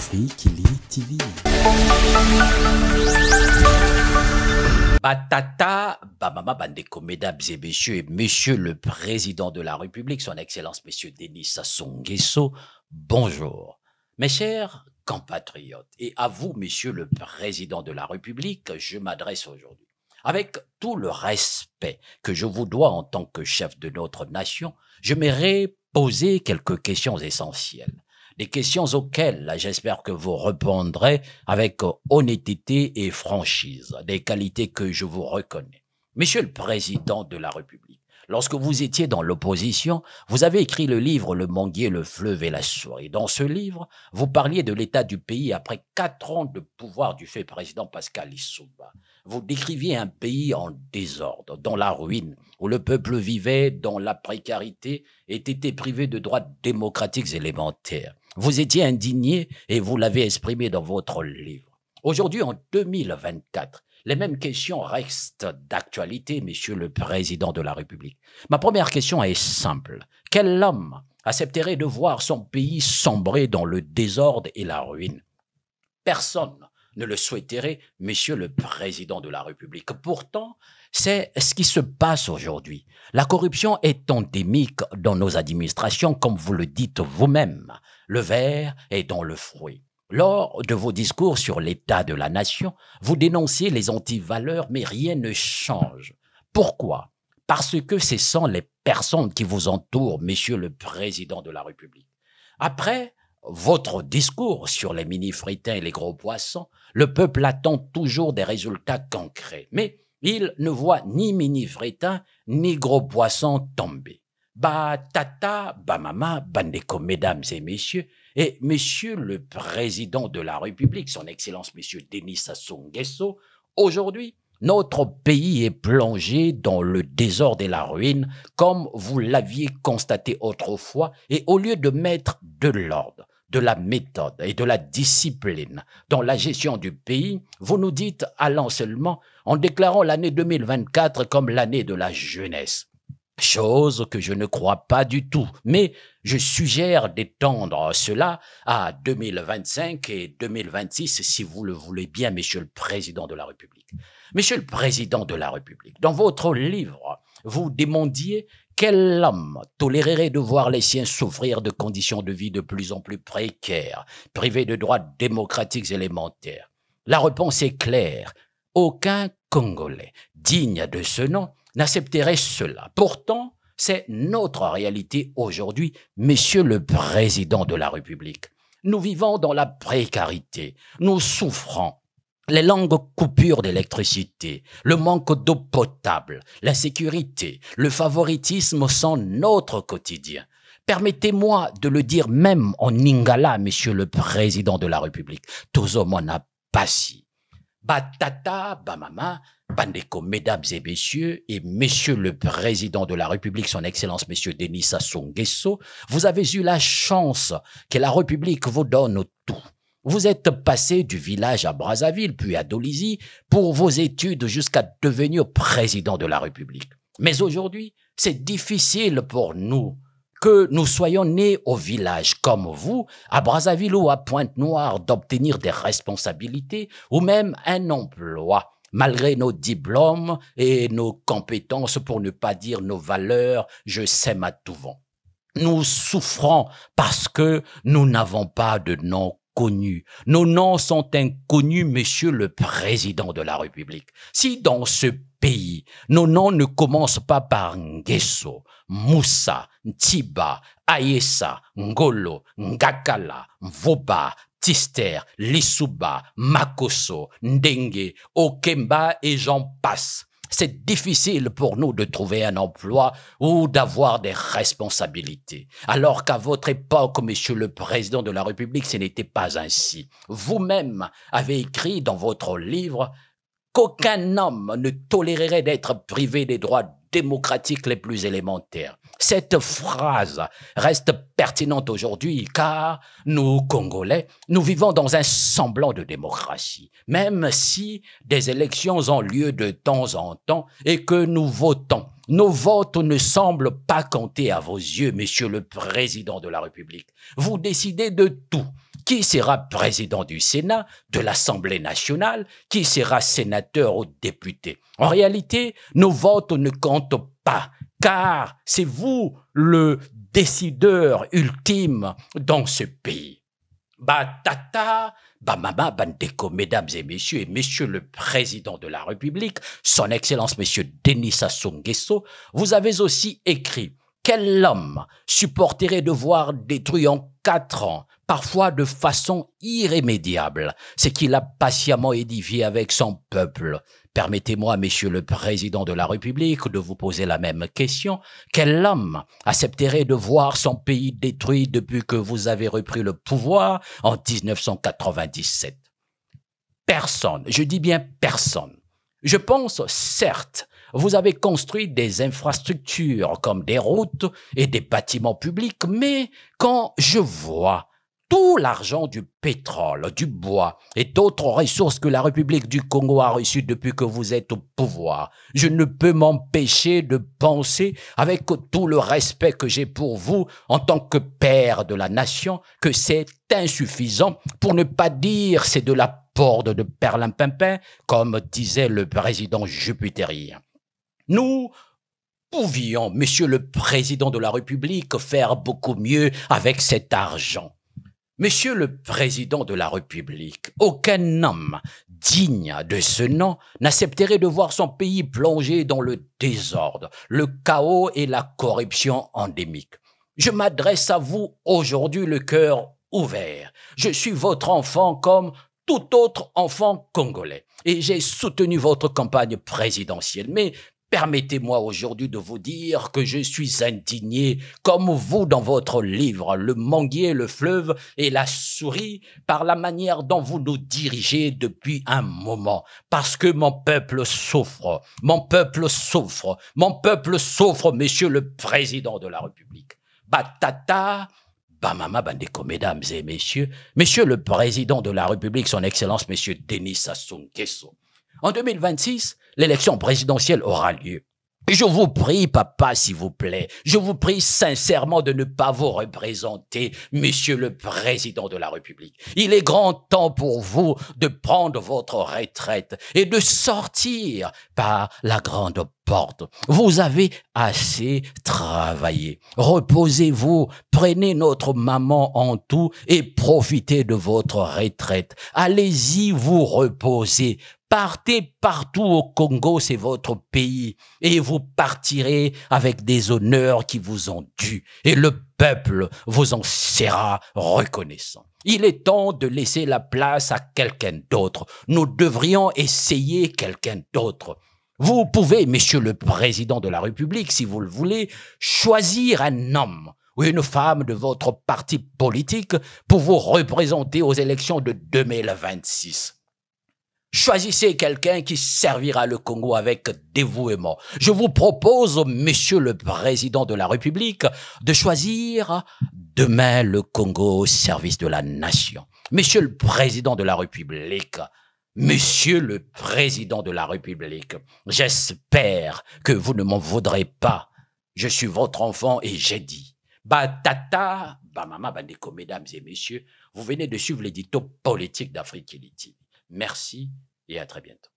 Afrique TV. Batata, Bamama Bandeko, mesdames et messieurs le président de la République, son Excellence, monsieur Denis Sassou Nguesso, bonjour. Mes chers compatriotes, et à vous, monsieur le président de la République, je m'adresse aujourd'hui. Avec tout le respect que je vous dois en tant que chef de notre nation, j'aimerais poser quelques questions essentielles. Des questions auxquelles j'espère que vous répondrez avec honnêteté et franchise, des qualités que je vous reconnais. Monsieur le Président de la République, lorsque vous étiez dans l'opposition, vous avez écrit le livre « Le manguier, le fleuve et la souris ». Dans ce livre, vous parliez de l'état du pays après 4 ans de pouvoir du fait président Pascal Lissouba. Vous décriviez un pays en désordre, dans la ruine, où le peuple vivait dans la précarité et était privé de droits démocratiques élémentaires. Vous étiez indigné et vous l'avez exprimé dans votre livre. Aujourd'hui, en 2024, les mêmes questions restent d'actualité, monsieur le président de la République. Ma première question est simple. Quel homme accepterait de voir son pays sombrer dans le désordre et la ruine? Personne ne le souhaiterait, monsieur le président de la République. Pourtant, c'est ce qui se passe aujourd'hui. La corruption est endémique dans nos administrations, comme vous le dites vous-même. Le ver est dans le fruit. Lors de vos discours sur l'état de la nation, vous dénoncez les antivaleurs, mais rien ne change. Pourquoi? Parce que ce sont les personnes qui vous entourent, monsieur le président de la République. Après votre discours sur les mini-fritins et les gros poissons, le peuple attend toujours des résultats concrets. Mais il ne voit ni mini-fritins ni gros poissons tomber. Batata, Bamama, Bandeko, mesdames et messieurs, et monsieur le président de la République, son Excellence monsieur Denis Sassou Nguesso, aujourd'hui, notre pays est plongé dans le désordre et la ruine, comme vous l'aviez constaté autrefois, et au lieu de mettre de l'ordre, de la méthode et de la discipline dans la gestion du pays, vous nous dites allant seulement en déclarant l'année 2024 comme l'année de la jeunesse. Chose que je ne crois pas du tout, mais je suggère d'étendre cela à 2025 et 2026 si vous le voulez bien, monsieur le président de la République. Monsieur le président de la République, dans votre livre, vous demandiez quel homme tolérerait de voir les siens souffrir de conditions de vie de plus en plus précaires, privés de droits démocratiques élémentaires. La réponse est claire. Aucun Congolais digne de ce nom n'accepterait cela. Pourtant, c'est notre réalité aujourd'hui, monsieur le président de la République. Nous vivons dans la précarité, nous souffrons. Les longues coupures d'électricité, le manque d'eau potable, l'insécurité, le favoritisme sont notre quotidien. Permettez-moi de le dire même en lingala, monsieur le président de la République. Tozo mona pasi. Batata, Bamama, Bandeko, mesdames et monsieur le président de la République, son Excellence, monsieur Denis Sassou Nguesso, vous avez eu la chance que la République vous donne tout. Vous êtes passé du village à Brazzaville, puis à Dolisie, pour vos études jusqu'à devenir président de la République. Mais aujourd'hui, c'est difficile pour nous que nous soyons nés au village comme vous, à Brazzaville ou à Pointe-Noire, d'obtenir des responsabilités ou même un emploi, malgré nos diplômes et nos compétences, pour ne pas dire nos valeurs, je sème à tout vent. Nous souffrons parce que nous n'avons pas de nom connus. Nos noms sont inconnus, monsieur le président de la République. Si dans ce pays, nos noms ne commencent pas par Nguesso, Moussa, Ntiba, Ayessa, Ngolo, Ngakala, Mvoba, Tister, Lissouba, Makosso, Ndenge, Okemba et j'en passe. C'est difficile pour nous de trouver un emploi ou d'avoir des responsabilités. Alors qu'à votre époque, monsieur le président de la République, ce n'était pas ainsi. Vous-même avez écrit dans votre livre qu'aucun homme ne tolérerait d'être privé des droits démocratiques les plus élémentaires. Cette phrase reste pertinente aujourd'hui car nous, Congolais, nous vivons dans un semblant de démocratie, même si des élections ont lieu de temps en temps et que nous votons. Nos votes ne semblent pas compter à vos yeux, monsieur le président de la République. Vous décidez de tout. qui sera président du Sénat, de l'Assemblée nationale, qui sera sénateur ou député. En réalité, nos votes ne comptent pas, car c'est vous le décideur ultime dans ce pays. Batata, Bamama, Bandeko, mesdames et messieurs le président de la République, son Excellence Monsieur Denis Sassou Nguesso, vous avez aussi écrit « Quel homme supporterait de voir détruit en 4 ans, parfois de façon irrémédiable, ce qu'il a patiemment édifié avec son peuple ?» Permettez-moi, Monsieur le Président de la République, de vous poser la même question. Quel homme accepterait de voir son pays détruit depuis que vous avez repris le pouvoir en 1997? Personne, je dis bien personne. Je pense, certes, vous avez construit des infrastructures comme des routes et des bâtiments publics, mais quand je vois tout l'argent du pétrole, du bois et d'autres ressources que la République du Congo a reçues depuis que vous êtes au pouvoir, je ne peux m'empêcher de penser, avec tout le respect que j'ai pour vous en tant que père de la nation, que c'est insuffisant, pour ne pas dire c'est de la porte de perlimpinpin, comme disait le président jupitérien. Nous pouvions, Monsieur le Président de la République, faire beaucoup mieux avec cet argent. Monsieur le Président de la République, aucun homme digne de ce nom n'accepterait de voir son pays plongé dans le désordre, le chaos et la corruption endémique. Je m'adresse à vous aujourd'hui le cœur ouvert. Je suis votre enfant comme tout autre enfant congolais et j'ai soutenu votre campagne présidentielle. Mais permettez-moi aujourd'hui de vous dire que je suis indigné, comme vous dans votre livre, Le manguier, le fleuve et la souris, par la manière dont vous nous dirigez depuis un moment. Parce que mon peuple souffre, mon peuple souffre, mon peuple souffre, Monsieur le Président de la République. Batata, Bamama Bandeko, mesdames et messieurs, Monsieur le Président de la République, son Excellence, Monsieur Denis Sassou Nguesso. En 2026, l'élection présidentielle aura lieu. Je vous prie, papa, s'il vous plaît, je vous prie sincèrement de ne pas vous représenter, Monsieur le Président de la République. Il est grand temps pour vous de prendre votre retraite et de sortir par la grande porte. Vous avez assez travaillé. Reposez-vous, prenez notre maman en tout et profitez de votre retraite. Allez-y vous reposer. Partez partout au Congo, c'est votre pays, et vous partirez avec des honneurs qui vous ont dû, et le peuple vous en sera reconnaissant. Il est temps de laisser la place à quelqu'un d'autre. Nous devrions essayer quelqu'un d'autre. Vous pouvez, Monsieur le Président de la République, si vous le voulez, choisir un homme ou une femme de votre parti politique pour vous représenter aux élections de 2026. Choisissez quelqu'un qui servira le Congo avec dévouement. Je vous propose, Monsieur le Président de la République, de choisir demain le Congo au service de la nation. Monsieur le Président de la République, Monsieur le Président de la République, j'espère que vous ne m'en voudrez pas. Je suis votre enfant et j'ai dit, Batata, Bamama Bandeko, mesdames et messieurs, vous venez de suivre l'édito politique d'Afrique Elite. Merci et à très bientôt.